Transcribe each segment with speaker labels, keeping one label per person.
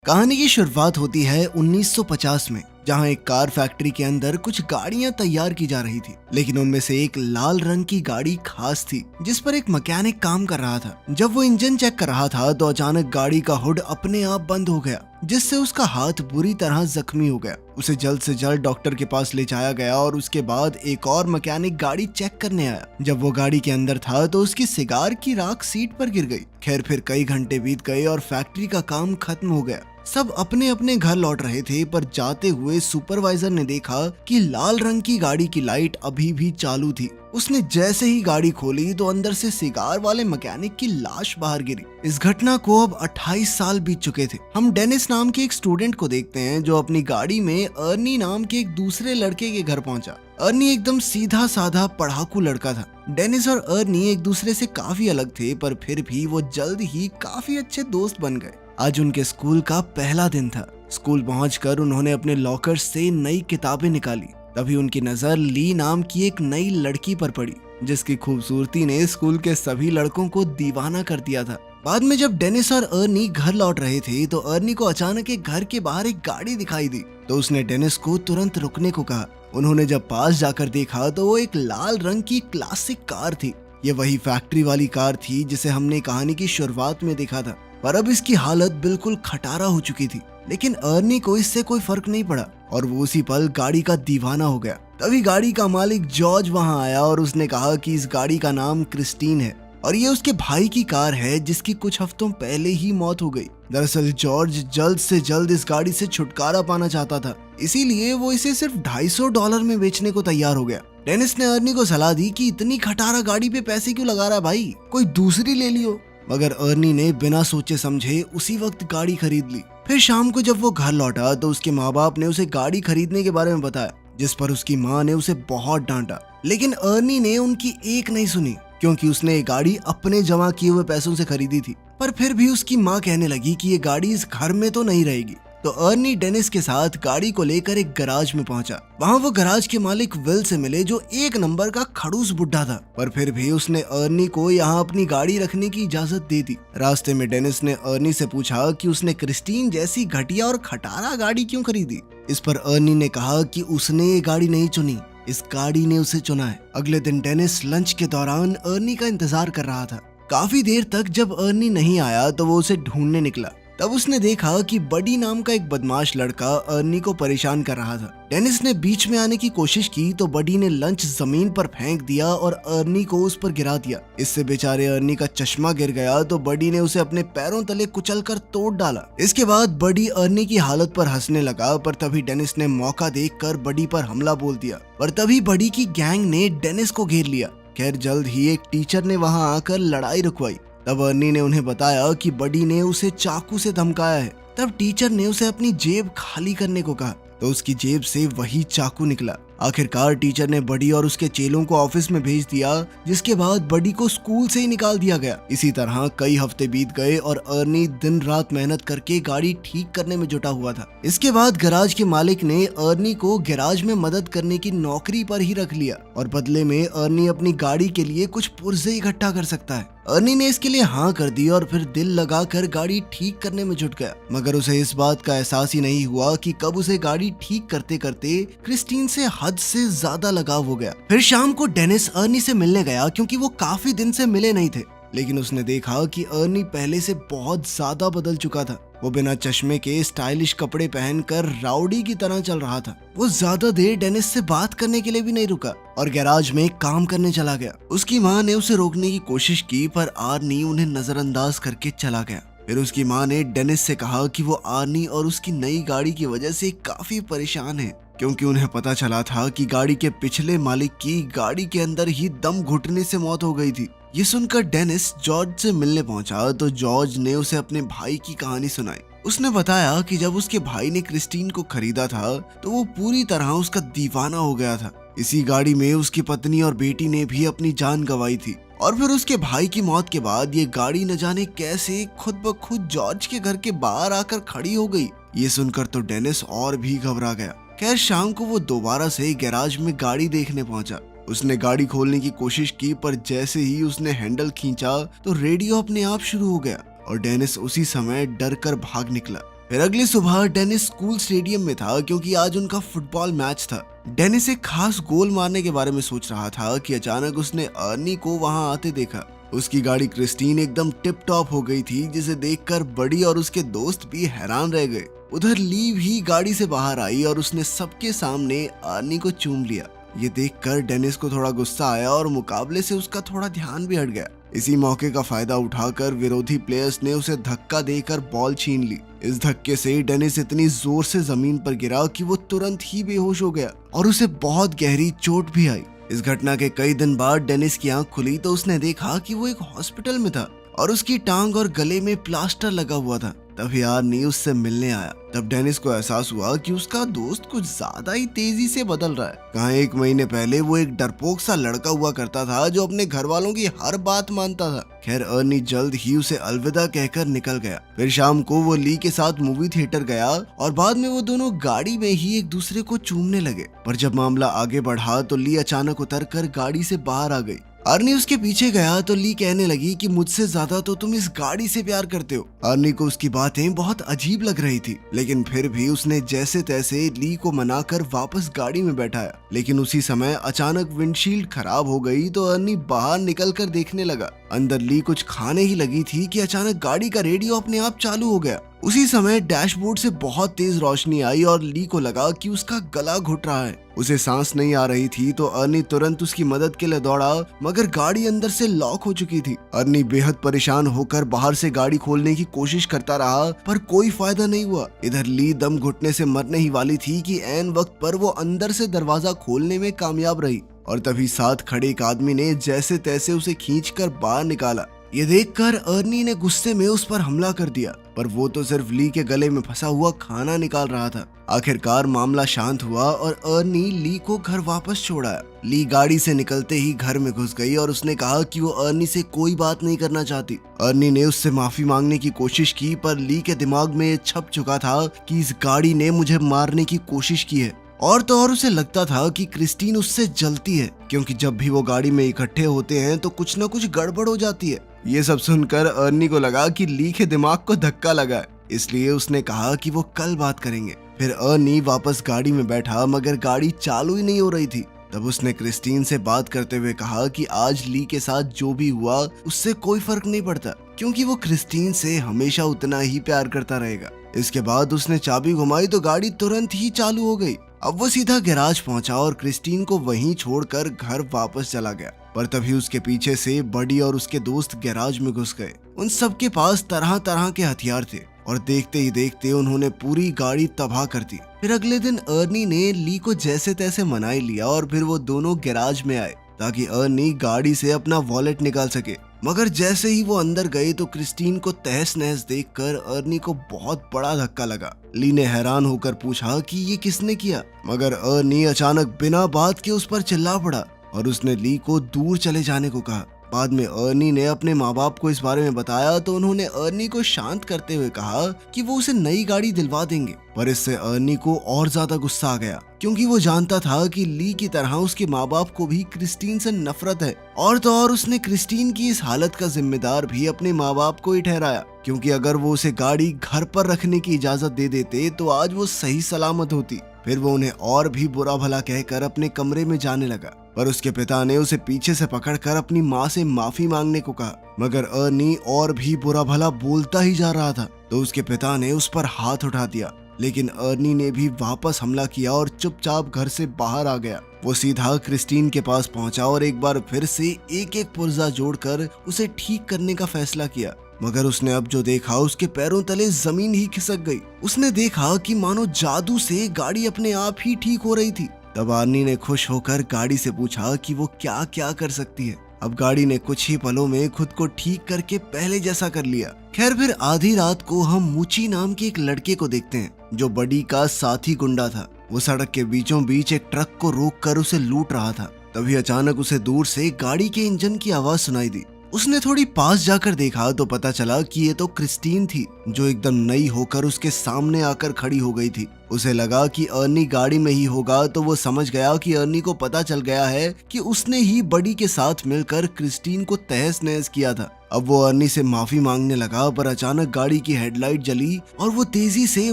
Speaker 1: कहानी की शुरुआत होती है 1950 में, जहां एक कार फैक्ट्री के अंदर कुछ गाड़ियां तैयार की जा रही थी। लेकिन उनमें से एक लाल रंग की गाड़ी खास थी, जिस पर एक मैकेनिक काम कर रहा था। जब वो इंजन चेक कर रहा था तो अचानक गाड़ी का हुड अपने आप बंद हो गया, जिससे उसका हाथ बुरी तरह जख्मी हो गया। उसे जल्द से जल्द डॉक्टर के पास ले जाया गया और उसके बाद एक और मैकेनिक गाड़ी चेक करने आया। जब वो गाड़ी के अंदर था तो उसकी सिगार की राख सीट पर गिर गई। खैर, फिर कई घंटे बीत गए और फैक्ट्री का काम खत्म हो गया। सब अपने अपने घर लौट रहे थे, पर जाते हुए सुपरवाइजर ने देखा कि लाल रंग की गाड़ी की लाइट अभी भी चालू थी। उसने जैसे ही गाड़ी खोली तो अंदर से सिगार वाले मैकेनिक की लाश बाहर गिरी। इस घटना को अब 28 साल बीत चुके थे। हम डेनिस नाम के एक स्टूडेंट को देखते हैं जो अपनी गाड़ी में अर्नी नाम के एक दूसरे लड़के के घर पहुंचा। अर्नी एकदम सीधा साधा पढ़ाकू लड़का था। डेनिस और अर्नी एक दूसरे से काफी अलग थे, पर फिर भी वो जल्द ही काफी अच्छे दोस्त बन गए। आज उनके स्कूल का पहला दिन था। स्कूल पहुंचकर उन्होंने अपने लॉकर से नई किताबें निकाली। तभी उनकी नजर ली नाम की एक नई लड़की पर पड़ी, जिसकी खूबसूरती ने स्कूल के सभी लड़कों को दीवाना कर दिया था। बाद में जब डेनिस और अर्नी घर लौट रहे थे तो अर्नी को अचानक एक घर के बाहर एक गाड़ी दिखाई दी, तो उसने डेनिस को तुरंत रुकने को कहा। उन्होंने जब पास जाकर देखा तो वो एक लाल रंग की क्लासिक कार थी। ये वही फैक्ट्री वाली कार थी जिसे हमने कहानी की शुरुआत में देखा था, पर अब इसकी हालत बिल्कुल खटारा हो चुकी थी। लेकिन अर्नी को इससे कोई फर्क नहीं पड़ा और वो उसी पल गाड़ी का दीवाना हो गया। तभी गाड़ी का मालिक जॉर्ज वहां आया और उसने कहा कि इस गाड़ी का नाम क्रिस्टीन है और ये उसके भाई की कार है, जिसकी कुछ हफ्तों पहले ही मौत हो गई। दरअसल जॉर्ज जल्द से जल्द इस गाड़ी से छुटकारा पाना चाहता था, इसीलिए वो इसे सिर्फ $250 में बेचने को तैयार हो गया। डेनिस ने अर्नी को सलाह दी कि इतनी खटारा गाड़ी पे पैसे क्यों लगा रहा है भाई, कोई दूसरी ले लियो। मगर अर्नी ने बिना सोचे समझे उसी वक्त गाड़ी खरीद ली। फिर शाम को जब वो घर लौटा तो उसके माँ बाप ने उसे गाड़ी खरीदने के बारे में बताया, जिस पर उसकी माँ ने उसे बहुत डांटा। लेकिन अर्नी ने उनकी एक नहीं सुनी, क्योंकि उसने ये गाड़ी अपने जमा किए हुए पैसों से खरीदी थी। पर फिर भी उसकी माँ कहने लगी कि ये गाड़ी इस घर में तो नहीं रहेगी। तो अर्नी डेनिस के साथ गाड़ी को लेकर एक गराज में पहुंचा। वहां वो गराज के मालिक विल से मिले, जो एक नंबर का खड़ूस बुड्ढा था, पर फिर भी उसने अर्नी को यहाँ अपनी गाड़ी रखने की इजाजत दे दी। रास्ते में डेनिस ने अर्नी से पूछा कि उसने क्रिस्टीन जैसी घटिया और खटारा गाड़ी क्यों खरीदी। इस पर अर्नी ने कहा कि उसने ये गाड़ी नहीं चुनी, इस गाड़ी ने उसे चुना है। अगले दिन डेनिस लंच के दौरान अर्नी का इंतजार कर रहा था। काफी देर तक जब अर्नी नहीं आया तो वो उसे ढूंढने निकला। तब उसने देखा कि बडी नाम का एक बदमाश लड़का अर्नी को परेशान कर रहा था। डेनिस ने बीच में आने की कोशिश की तो बडी ने लंच जमीन पर फेंक दिया और अर्नी को उस पर गिरा दिया। इससे बेचारे अर्नी का चश्मा गिर गया तो बडी ने उसे अपने पैरों तले कुचलकर तोड़ डाला। इसके बाद बडी अर्नी की हालत पर हंसने लगा, पर तभी डेनिस ने मौका देखकर बडी पर हमला बोल दिया। पर तभी बडी की गैंग ने डेनिस को घेर लिया। खैर, जल्द ही एक टीचर ने वहां आकर लड़ाई रुकवाई। तब अर्नी ने उन्हें बताया कि बडी ने उसे चाकू से धमकाया है। तब टीचर ने उसे अपनी जेब खाली करने को कहा तो उसकी जेब से वही चाकू निकला। आखिरकार टीचर ने बडी और उसके चेलों को ऑफिस में भेज दिया, जिसके बाद बडी को स्कूल से ही निकाल दिया गया। इसी तरह कई हफ्ते बीत गए और अर्नी दिन रात मेहनत करके गाड़ी ठीक करने में जुटा हुआ था। इसके बाद गैराज के मालिक ने अर्नी को गैराज में मदद करने की नौकरी पर ही रख लिया और बदले में अर्नी अपनी गाड़ी के लिए कुछ पुर्जे इकट्ठा कर सकता है। अर्नी ने इसके लिए हाँ कर दी और फिर दिल लगाकर गाड़ी ठीक करने में जुट गया। मगर उसे इस बात का एहसास ही नहीं हुआ कि कब उसे गाड़ी ठीक करते करते क्रिस्टीन से हद से ज्यादा लगाव हो गया। फिर शाम को डेनिस अर्नी से मिलने गया, क्योंकि वो काफी दिन से मिले नहीं थे। लेकिन उसने देखा कि अर्नी पहले से बहुत ज्यादा बदल चुका था। वो बिना चश्मे के स्टाइलिश कपड़े पहनकर राउडी की तरह चल रहा था। वो ज्यादा देर डेनिस से बात करने के लिए भी नहीं रुका और गैराज में काम करने चला गया। उसकी माँ ने उसे रोकने की कोशिश की, पर आर्नी उन्हें नजरअंदाज करके चला गया। फिर उसकी माँ ने डेनिस से कहा कि वो आर्नी और उसकी नई गाड़ी की वजह से काफी परेशान है, क्योंकि उन्हें पता चला था कि गाड़ी के पिछले मालिक की गाड़ी के अंदर ही दम घुटने से मौत हो गई थी। ये सुनकर डेनिस जॉर्ज से मिलने पहुंचा तो जॉर्ज ने उसे अपने भाई की कहानी सुनाई। उसने बताया कि जब उसके भाई ने क्रिस्टीन को खरीदा था तो वो पूरी तरह उसका दीवाना हो गया था। इसी गाड़ी में उसकी पत्नी और बेटी ने भी अपनी जान गंवाई थी और फिर उसके भाई की मौत के बाद ये गाड़ी न जाने कैसे खुद ब खुद जॉर्ज के घर के बाहर आकर खड़ी हो गई। ये सुनकर तो डेनिस और भी घबरा गया। खैर, शाम को वो दोबारा से गैराज में गाड़ी देखने पहुंचा। उसने गाड़ी खोलने की कोशिश की, पर जैसे ही उसने हैंडल खींचा तो रेडियो अपने आप शुरू हो गया और डेनिस उसी समय डर कर भाग निकला। फिर अगली सुबह डेनिस स्कूल स्टेडियम में था क्योंकि आज उनका फुटबॉल मैच था। डेनिस एक खास गोल मारने के बारे में सोच रहा था कि अचानक उसने अर्नी को वहां आते देखा। उसकी गाड़ी क्रिस्टीन एकदम टिप टॉप हो गई थी, जिसे देखकर बड़ी और उसके दोस्त भी हैरान रह गए। उधर ली भी गाड़ी से बाहर आई और उसने सबके सामने अर्नी को चूम लिया। ये देखकर डेनिस को थोड़ा गुस्सा आया और मुकाबले से उसका थोड़ा ध्यान भी हट गया। इसी मौके का फायदा उठाकर विरोधी प्लेयर्स ने उसे धक्का देकर बॉल छीन ली। इस धक्के से डेनिस इतनी जोर से जमीन पर गिरा कि वो तुरंत ही बेहोश हो गया और उसे बहुत गहरी चोट भी आई। इस घटना के कई दिन बाद डेनिस की आंख खुली तो उसने देखा कि वो एक हॉस्पिटल में था और उसकी टांग और गले में प्लास्टर लगा हुआ था। तभी आर्नी उससे मिलने आया। तब डेनिस को एहसास हुआ कि उसका दोस्त कुछ ज्यादा ही तेजी से बदल रहा है। कहाँ 1 महीने पहले वो एक डरपोक सा लड़का हुआ करता था जो अपने घर वालों की हर बात मानता था। खैर अर्नी जल्द ही उसे अलविदा कहकर निकल गया। फिर शाम को वो ली के साथ मूवी थिएटर गया और बाद में वो दोनों गाड़ी में ही एक दूसरे को चूमने लगे। पर जब मामला आगे बढ़ा तो ली अचानक उतरकर गाड़ी से बाहर आ गई। अर्नी उसके पीछे गया तो ली कहने लगी कि मुझसे ज्यादा तो तुम इस गाड़ी से प्यार करते हो। अर्नी को उसकी बातें बहुत अजीब लग रही थी, लेकिन फिर भी उसने जैसे तैसे ली को मनाकर वापस गाड़ी में बैठाया। लेकिन उसी समय अचानक विंडशील्ड खराब हो गई तो अर्नी बाहर निकलकर देखने लगा। अंदर ली कुछ खाने ही लगी थी कि अचानक गाड़ी का रेडियो अपने आप चालू हो गया। उसी समय डैशबोर्ड से बहुत तेज रोशनी आई और ली को लगा कि उसका गला घुट रहा है। उसे सांस नहीं आ रही थी तो अर्नी तुरंत उसकी मदद के लिए दौड़ा, मगर गाड़ी अंदर से लॉक हो चुकी थी। अर्नी बेहद परेशान होकर बाहर से गाड़ी खोलने की कोशिश करता रहा, पर कोई फायदा नहीं हुआ। इधर ली दम घुटने से मरने ही वाली थी कि ऐन वक्त पर वो अंदर से दरवाजा खोलने में कामयाब रही और तभी साथ खड़े एक आदमी ने जैसे तैसे उसे खींचकर बाहर निकाला। ये देखकर अर्नी ने गुस्से में उस पर हमला कर दिया, पर वो तो सिर्फ ली के गले में फंसा हुआ खाना निकाल रहा था। आखिरकार मामला शांत हुआ और अर्नी ली को घर वापस छोड़ा। ली गाड़ी से निकलते ही घर में घुस गई और उसने कहा कि वो अर्नी से कोई बात नहीं करना चाहती। अर्नी ने उससे माफी मांगने की कोशिश की, पर ली के दिमाग में छप चुका था कि इस गाड़ी ने मुझे मारने की कोशिश की है। और तो और उसे लगता था कि क्रिस्टीन उससे जलती है, क्योंकि जब भी वो गाड़ी में इकट्ठे होते हैं तो कुछ न कुछ गड़बड़ हो जाती है। ये सब सुनकर अर्नी को लगा कि ली के दिमाग को धक्का लगा है, इसलिए उसने कहा कि वो कल बात करेंगे। फिर अर्नी वापस गाड़ी में बैठा, मगर गाड़ी चालू ही नहीं हो रही थी। तब उसने क्रिस्टीन से बात करते हुए कहा कि आज ली के साथ जो भी हुआ उससे कोई फर्क नहीं पड़ता, क्योंकि वो क्रिस्टीन से हमेशा उतना ही प्यार करता रहेगा। इसके बाद उसने चाबी घुमाई तो गाड़ी तुरंत ही चालू हो गई। अब वो सीधा गैराज पहुंचा और क्रिस्टीन को वहीं छोड़कर घर वापस चला गया। पर तभी उसके पीछे से बडी और उसके दोस्त गैराज में घुस गए। उन सबके पास तरह तरह के हथियार थे और देखते ही देखते उन्होंने पूरी गाड़ी तबाह कर दी। फिर अगले दिन अर्नी ने ली को जैसे तैसे मना ही लिया और फिर वो दोनों गैराज में आए ताकि अर्नी गाड़ी से अपना वॉलेट निकाल सके। मगर जैसे ही वो अंदर गए तो क्रिस्टीन को तहस नहस देखकर अर्नी को बहुत बड़ा धक्का लगा। ली ने हैरान होकर पूछा कि ये किसने किया, मगर अर्नी अचानक बिना बात के उस पर चिल्ला पड़ा और उसने ली को दूर चले जाने को कहा। बाद में अर्नी ने अपने माँ बाप को इस बारे में बताया तो उन्होंने अर्नी को शांत करते हुए कहा कि वो उसे नई गाड़ी दिलवा देंगे। पर इससे अर्नी को और ज्यादा गुस्सा आ गया, क्योंकि वो जानता था कि ली की तरह उसके माँ बाप को भी क्रिस्टीन से नफरत है। और तो और उसने क्रिस्टीन की इस हालत का जिम्मेदार भी अपने माँ बाप को ही ठहराया, क्योंकि अगर वो उसे गाड़ी घर पर रखने की इजाजत दे देते तो आज वो सही सलामत होती। फिर वो उन्हें और भी बुरा भला कहकर अपने कमरे में जाने लगा, पर उसके पिता ने उसे पीछे से पकड़कर अपनी माँ से माफी मांगने को कहा। मगर अर्नी और भी बुरा भला बोलता ही जा रहा था तो उसके पिता ने उस पर हाथ उठा दिया, लेकिन अर्नी ने भी वापस हमला किया और चुपचाप घर से बाहर आ गया। वो सीधा क्रिस्टीन के पास पहुंचा और एक बार फिर से एक एक पुर्जा जोड़कर उसे ठीक करने का फैसला किया। मगर उसने अब जो देखा उसके पैरों तले जमीन ही खिसक गई। उसने देखा कि मानो जादू से गाड़ी अपने आप ही ठीक हो रही थी। तब अर्नी ने खुश होकर गाड़ी से पूछा कि वो क्या क्या कर सकती है। अब गाड़ी ने कुछ ही पलों में खुद को ठीक करके पहले जैसा कर लिया। खैर फिर आधी रात को हम मूची नाम के एक लड़के को देखते हैं जो बडी का साथी गुंडा था। वो सड़क के बीचों बीच एक ट्रक को रोक कर उसे लूट रहा था। तभी अचानक उसे दूर से गाड़ी के इंजन की आवाज सुनाई दी। उसने थोड़ी पास जाकर देखा तो पता चला कि ये तो क्रिस्टीन थी, जो एकदम नई होकर उसके सामने आकर खड़ी हो गई थी। उसे लगा कि अर्नी गाड़ी में ही होगा, तो वो समझ गया कि अर्नी को पता चल गया है कि उसने ही बडी के साथ मिलकर क्रिस्टीन को तहस नहस किया था। अब वो अर्नी से माफी मांगने लगा, पर अचानक गाड़ी की हेडलाइट जली और वो तेजी से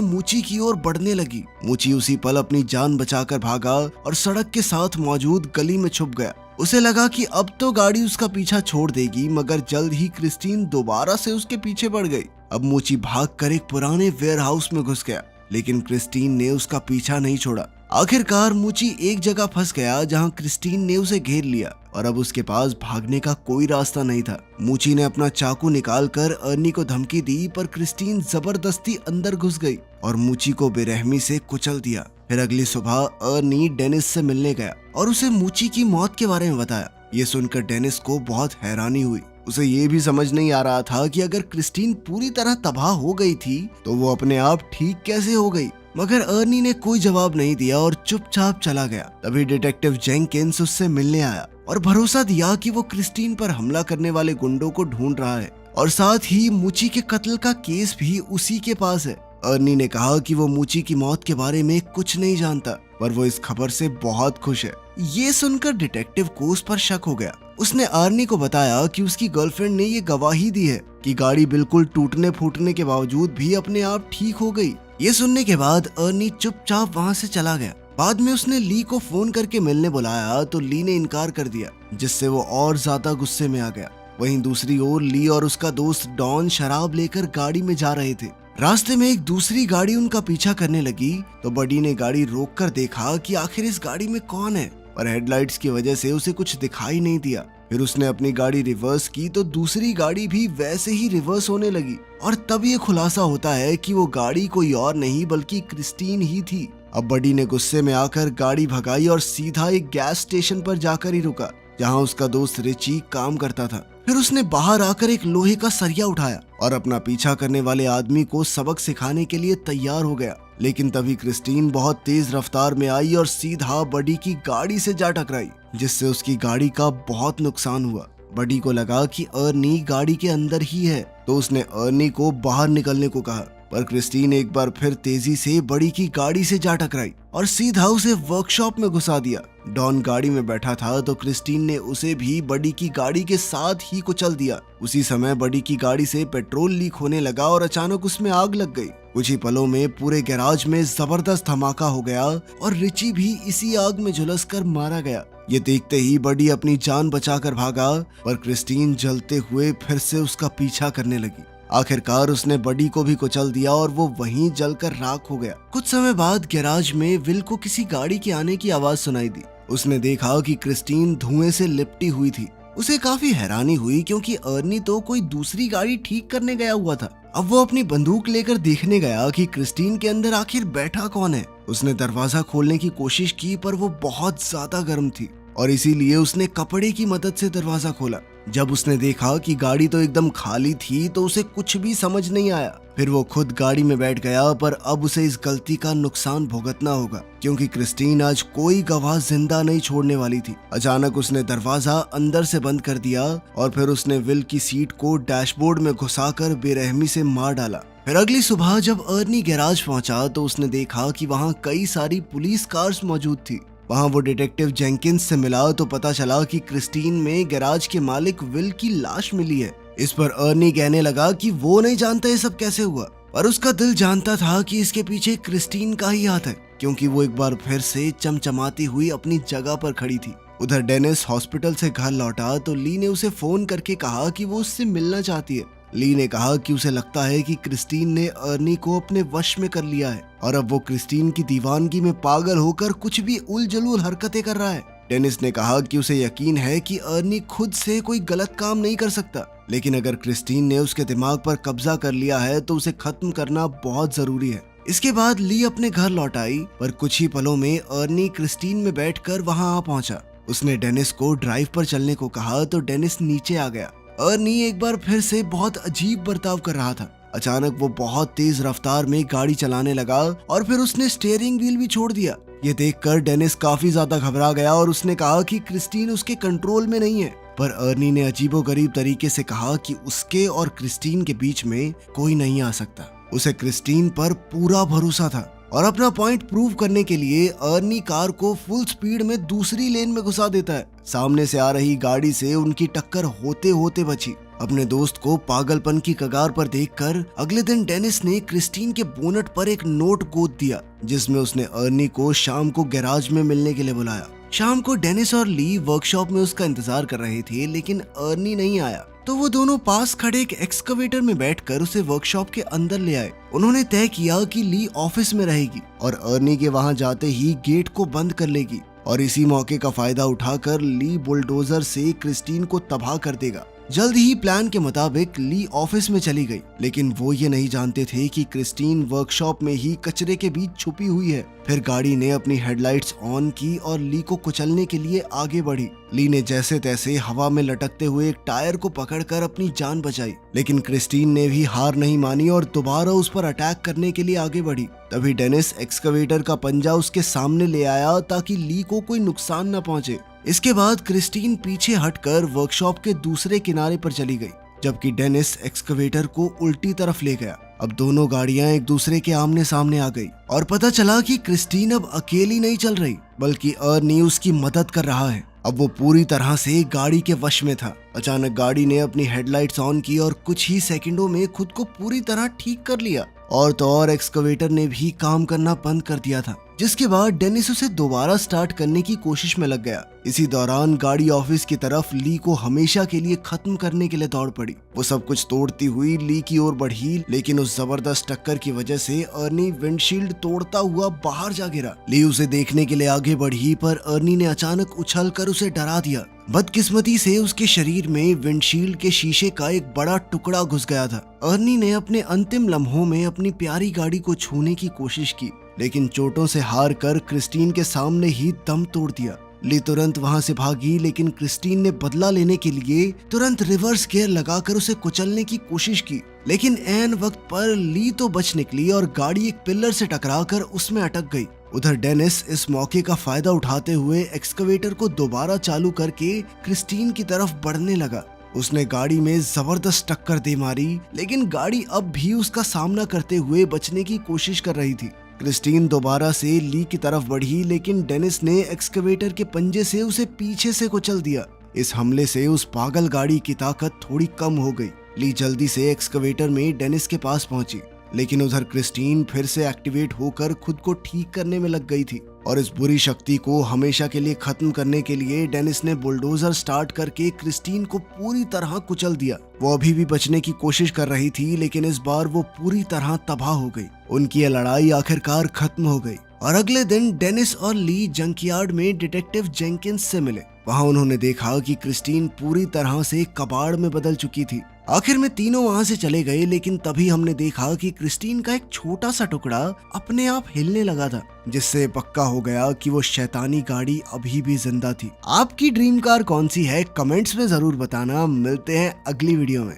Speaker 1: मूची की ओर बढ़ने लगी। मूची उसी पल अपनी जान बचाकर भागा और सड़क के साथ मौजूद गली में छुप गया। उसे लगा कि अब तो गाड़ी उसका पीछा छोड़ देगी, मगर जल्द ही क्रिस्टीन दोबारा से उसके पीछे पड़ गई। अब मूची भागकर एक पुराने वेयरहाउस में घुस गया, लेकिन क्रिस्टीन ने उसका पीछा नहीं छोड़ा। आखिरकार मूची एक जगह फंस गया जहां क्रिस्टीन ने उसे घेर लिया और अब उसके पास भागने का कोई रास्ता नहीं था। मूची ने अपना चाकू निकालकर अर्नी को धमकी दी, पर क्रिस्टीन जबरदस्ती अंदर घुस गई और मूची को बेरहमी से कुचल दिया। फिर अगली सुबह अर्नी डेनिस से मिलने गया और उसे मूची की मौत के बारे में बताया। ये सुनकर डेनिस को बहुत हैरानी हुई। उसे ये भी समझ नहीं आ रहा था कि अगर क्रिस्टीन पूरी तरह तबाह हो गई थी तो वो अपने आप ठीक कैसे हो गई। मगर अर्नी ने कोई जवाब नहीं दिया और चुपचाप चला गया। तभी डिटेक्टिव जेंकिंस उससे मिलने आया और भरोसा दिया कि वो क्रिस्टीन पर हमला करने वाले गुंडों को ढूंढ रहा है और साथ ही मूची के कत्ल का केस भी उसी के पास है। अर्नी ने कहा कि वो मूची की मौत के बारे में कुछ नहीं जानता, पर वो इस खबर से बहुत खुश है। ये सुनकर डिटेक्टिव को उस पर शक हो गया। उसने अर्नी को बताया कि उसकी गर्लफ्रेंड ने ये गवाही दी है कि गाड़ी बिल्कुल टूटने फूटने के बावजूद भी अपने आप ठीक हो गई। ये सुनने के बाद अर्नी चुपचाप वहाँ से चला गया। बाद में उसने ली को फोन करके मिलने बुलाया, तो ली ने इनकार कर दिया, जिससे वो और ज्यादा गुस्से में आ गया। वहीं दूसरी ओर ली और उसका दोस्त डॉन शराब लेकर गाड़ी में जा रहे थे। रास्ते में एक दूसरी गाड़ी उनका पीछा करने लगी, तो बडी ने गाड़ी रोककर देखा कि आखिर इस गाड़ी में कौन है, पर हेडलाइट्स की वजह से उसे कुछ दिखाई नहीं दिया। फिर उसने अपनी गाड़ी रिवर्स की तो दूसरी गाड़ी भी वैसे ही रिवर्स होने लगी और तब ये खुलासा होता है कि वो गाड़ी कोई और नहीं बल्कि क्रिस्टीन ही थी। अब बडी ने गुस्से में आकर गाड़ी भगाई और सीधा एक गैस स्टेशन पर जाकर ही रुका, जहां उसका दोस्त रिची काम करता था। फिर उसने बाहर आकर एक लोहे का सरिया उठाया और अपना पीछा करने वाले आदमी को सबक सिखाने के लिए तैयार हो गया। लेकिन तभी क्रिस्टीन बहुत तेज रफ्तार में आई और सीधा बडी की गाड़ी से जा टकराई, जिससे उसकी गाड़ी का बहुत नुकसान हुआ। बडी को लगा कि अर्नी गाड़ी के अंदर ही है, तो उसने अर्नी को बाहर निकलने को कहा, पर क्रिस्टीन एक बार फिर तेजी से बडी की गाड़ी से जा टकराई और सीधा उसे वर्कशॉप में घुसा दिया। डॉन गाड़ी में बैठा था, तो क्रिस्टीन ने उसे भी बडी की गाड़ी के साथ ही कुचल दिया। उसी समय बडी की गाड़ी से पेट्रोल लीक होने लगा और अचानक उसमें आग लग गई। कुछ ही पलों में पूरे गैराज में जबरदस्त धमाका हो गया और रिची भी इसी आग में झुलसकर मारा गया। ये देखते ही बडी अपनी जान बचाकर भागा, पर क्रिस्टीन जलते हुए फिर से उसका पीछा करने लगी। आखिरकार उसने बडी को भी कुचल दिया और वो वहीं जलकर राख हो गया। कुछ समय बाद गैराज में विल को किसी गाड़ी के आने की आवाज सुनाई दी। उसने देखा कि क्रिस्टीन धुएं से लिपटी हुई थी। उसे काफी हैरानी हुई, क्योंकि अर्नी तो कोई दूसरी गाड़ी ठीक करने गया हुआ था। अब वो अपनी बंदूक लेकर देखने गया कि क्रिस्टीन के अंदर आखिर बैठा कौन है। उसने दरवाजा खोलने की कोशिश की, पर वो बहुत ज्यादा गर्म थी और इसीलिए उसने कपड़े की मदद से दरवाजा खोला। जब उसने देखा कि गाड़ी तो एकदम खाली थी, तो उसे कुछ भी समझ नहीं आया। फिर वो खुद गाड़ी में बैठ गया, पर अब उसे इस गलती का नुकसान भुगतना होगा, क्योंकि क्रिस्टीन आज कोई गवाह जिंदा नहीं छोड़ने वाली थी। अचानक उसने दरवाजा अंदर से बंद कर दिया और फिर उसने विल की सीट को डैशबोर्ड में घुसाकर बेरहमी से मार डाला। फिर अगली सुबह जब अर्नी गैराज पहुंचा, तो उसने देखा कि वहां कई सारी पुलिस कार्स मौजूद थी। वहां वो डिटेक्टिव जेंकिंस से मिला, तो पता चला कि क्रिस्टीन में गैराज के मालिक विल की लाश मिली है। इस पर अर्नी कहने लगा कि वो नहीं जानता ये सब कैसे हुआ, पर उसका दिल जानता था कि इसके पीछे क्रिस्टीन का ही हाथ है, क्योंकि वो एक बार फिर से चमचमाती हुई अपनी जगह पर खड़ी थी। उधर डेनिस हॉस्पिटल से घर लौटा, तो ली ने उसे फोन करके कहा कि वो उससे मिलना चाहती है। ली ने कहा कि उसे लगता है कि क्रिस्टीन ने अर्नी को अपने वश में कर लिया है और अब वो क्रिस्टीन की दीवानगी में पागल होकर कुछ भी उलझुल हरकतें कर रहा है। डेनिस ने कहा कि उसे यकीन है कि अर्नी खुद से कोई गलत काम नहीं कर सकता, लेकिन अगर क्रिस्टीन ने उसके दिमाग पर कब्जा कर लिया है तो उसे खत्म करना बहुत जरूरी है। इसके बाद ली अपने घर लौट आई, पर कुछ ही पलों में अर्नी क्रिस्टीन में बैठकर वहां आ पहुंचा। उसने डेनिस को ड्राइव पर चलने को कहा, तो डेनिस नीचे आ गया। अर्नी एक बार फिर से बहुत अजीब बर्ताव कर रहा था। अचानक वो बहुत तेज रफ्तार में गाड़ी चलाने लगा और फिर उसने स्टीयरिंग व्हील भी छोड़ दिया। ये देखकर डेनिस काफी ज्यादा घबरा गया और उसने कहा कि क्रिस्टीन उसके कंट्रोल में नहीं है। पर अर्नी ने अजीबोगरीब तरीके से कहा कि उसके और क्रिस्टीन के बीच में कोई नहीं आ सकता। उसे क्रिस्टीन पर पूरा भरोसा था और अपना पॉइंट प्रूव करने के लिए अर्नी कार को फुल स्पीड में दूसरी लेन में घुसा देता है। सामने से आ रही गाड़ी से उनकी टक्कर होते होते बची। अपने दोस्त को पागलपन की कगार पर देखकर अगले दिन डेनिस ने क्रिस्टीन के बोनट पर एक नोट गोद दिया, जिसमें उसने अर्नी को शाम को गैराज में मिलने के लिए बुलाया। शाम को डेनिस और ली वर्कशॉप में उसका इंतजार कर रहे थे, लेकिन अर्नी नहीं आया, तो वो दोनों पास खड़े एक एक्सकवेटर में बैठकर उसे वर्कशॉप के अंदर ले आए। उन्होंने तय किया कि ली ऑफिस में रहेगी और अर्नी के वहां जाते ही गेट को बंद कर लेगी और इसी मौके का फायदा उठाकर ली बुलडोजर से क्रिस्टीन को तबाह कर देगा। जल्द ही प्लान के मुताबिक ली ऑफिस में चली गई, लेकिन वो ये नहीं जानते थे कि क्रिस्टीन वर्कशॉप में ही कचरे के बीच छुपी हुई है। फिर गाड़ी ने अपनी हेडलाइट्स ऑन की और ली को कुचलने के लिए आगे बढ़ी। ली ने जैसे तैसे हवा में लटकते हुए एक टायर को पकड़कर अपनी जान बचाई, लेकिन क्रिस्टीन ने भी हार नहीं मानी और दोबारा उस पर अटैक करने के लिए आगे बढ़ी। तभी डेनिस एक्सकवेटर का पंजा उसके सामने ले आया ताकि ली को कोई नुकसान न पहुंचे। इसके बाद क्रिस्टीन पीछे हटकर वर्कशॉप के दूसरे किनारे पर चली गई, जबकि डेनिस एक्सकवेटर को उल्टी तरफ ले गया। अब दोनों गाड़ियां एक दूसरे के आमने सामने आ गई और पता चला कि क्रिस्टीन अब अकेली नहीं चल रही, बल्कि अर्नी उसकी मदद कर रहा है। अब वो पूरी तरह से गाड़ी के वश में था। अचानक गाड़ी ने अपनी हेडलाइट्स ऑन की और कुछ ही सेकंडों में खुद को पूरी तरह ठीक कर लिया। और तो और एक्सकवेटर ने भी काम करना बंद कर दिया था, जिसके बाद डेनिस उसे दोबारा स्टार्ट करने की कोशिश में लग गया। इसी दौरान गाड़ी ऑफिस की तरफ ली को हमेशा के लिए खत्म करने के लिए दौड़ पड़ी। वो सब कुछ तोड़ती हुई ली की ओर बढ़ी, लेकिन उस जबरदस्त टक्कर की वजह से अर्नी विंडशील्ड तोड़ता हुआ बाहर जा गिरा। ली उसे देखने के लिए आगे बढ़ी, पर अर्नी ने अचानक उछलकर उसे डरा दिया। बदकिस्मती से उसके शरीर में विंडशील्ड के शीशे का एक बड़ा टुकड़ा घुस गया था। अर्नी ने अपने अंतिम लम्हों में अपनी प्यारी गाड़ी को छूने की कोशिश की, लेकिन चोटों से हार कर क्रिस्टीन के सामने ही दम तोड़ दिया। ली तुरंत वहां से भागी, लेकिन क्रिस्टीन ने बदला लेने के लिए तुरंत रिवर्स गियर लगाकर उसे कुचलने की कोशिश की, लेकिन ऐन वक्त पर ली तो बच निकली और गाड़ी एक पिलर से टकराकर उसमें अटक गई। उधर डेनिस इस मौके का फायदा उठाते हुए एक्सकवेटर को दोबारा चालू करके क्रिस्टीन की तरफ बढ़ने लगा। उसने गाड़ी में जबरदस्त टक्कर दे मारी, लेकिन गाड़ी अब भी उसका सामना करते हुए बचने की कोशिश कर रही थी। क्रिस्टीन दोबारा से ली की तरफ बढ़ी, लेकिन डेनिस ने एक्सकवेटर के पंजे से उसे पीछे से कुचल दिया। इस हमले से उस पागल गाड़ी की ताकत थोड़ी कम हो गई। ली जल्दी से एक्सकवेटर में डेनिस के पास पहुंची, लेकिन उधर क्रिस्टीन फिर से एक्टिवेट होकर खुद को ठीक करने में लग गई थी। और इस बुरी शक्ति को हमेशा के लिए खत्म करने के लिए डेनिस ने बुलडोजर स्टार्ट करके क्रिस्टीन को पूरी तरह कुचल दिया। वो अभी भी बचने की कोशिश कर रही थी, लेकिन इस बार वो पूरी तरह तबाह हो गई। उनकी ये लड़ाई आखिरकार खत्म हो गई और अगले दिन डेनिस और ली जंकयार्ड में डिटेक्टिव जेंकिंस से मिले। वहां उन्होंने देखा कि क्रिस्टीन पूरी तरह से कबाड़ में बदल चुकी थी। आखिर में तीनों वहां से चले गए, लेकिन तभी हमने देखा कि क्रिस्टीन का एक छोटा सा टुकड़ा अपने आप हिलने लगा था, जिससे पक्का हो गया कि वो शैतानी गाड़ी अभी भी जिंदा थी। आपकी ड्रीम कार कौन सी है? कमेंट्स में जरूर बताना। मिलते हैं अगली वीडियो में।